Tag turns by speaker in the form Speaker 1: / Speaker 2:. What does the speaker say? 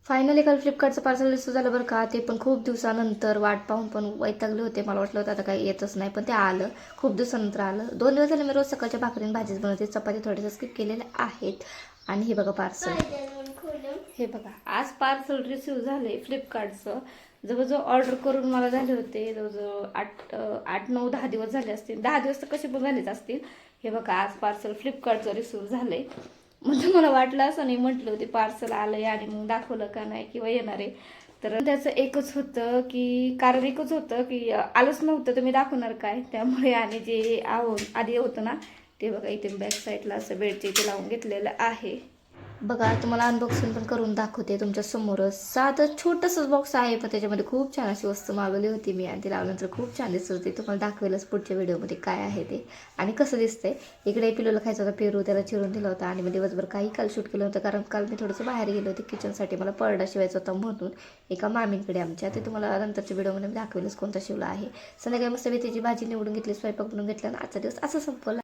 Speaker 1: Finally काल फ्लिपकार्टचं parcel receive झालं बरं का. ते पण खूप दिवसानंतर वाट पाहून पण वैतागले होते. मला वाटलं होतं आता काही येतच नाही, पण ते आलं. खूप दिवसानंतर आलं. 2 दिवस झाले मी रोज सकाळच्या भाकरीने भाजीच बनवते. चपाती थोड्याशा स्किप केलेल्या आहेत. आणि हे बघा पार्सल. हे बघा आज पार्सल रिसीव झाले फ्लिपकार्टचं. जवळजवळ ऑर्डर करून मला झाले होते जवळजवळ 8-9-10 दिवस झाले असतील. 10 दिवस तर कसे पण झालेच असतील. हे बघा आज पार्सल फ्लिपकार्टचं रिसीव झालंय. म्हणजे मला वाटलं असं नाही, म्हटलं होते पार्सल आलंय आणि मग दाखवलं का नाही किंवा येणार आहे. तर त्याचं एकच होतं की कारण एकच होतं की आलंच नव्हतं तर मी दाखवणार काय. त्यामुळे आणि जे आधी होतं ना ते बघा इथे बॅक साईडला असं बेडचे इथे लावून घेतलेलं आहे. बघा तुम्हाला अनबॉक्सिंग पण करून दाखवते तुमच्या समोरच. साधं छोटंसंच बॉक्स आहे, पण त्याच्यामध्ये खूप छान अशी वस्तू मागवली होती मी आणि ती लावल्यानंतर खूप छान दिसत होती. तुम्हाला दाखवेलच पुढच्या व्हिडिओमध्ये काय आहे ते आणि कसं दिसतंय. इकडे पिलूला खायचा होता पेरू, त्याला चिरून दिला होता आणि मी दिवसभर काही काल शूट केलं होतं कारण काल मी थोडंसं बाहेर गेले होते किचनसाठी. मला परडा शिवायचा होता म्हणून एका मामींकडे आमच्या. ते तुम्हाला नंतरच्या व्हिडिओमध्ये मी दाखवेलच कोणता शिवला आहे. संध्याकाळी मस्त मेथीची भाजी निवडून घेतली, स्वयंपाक बनवून घेतला आणि आजचा दिवस असं संपवला.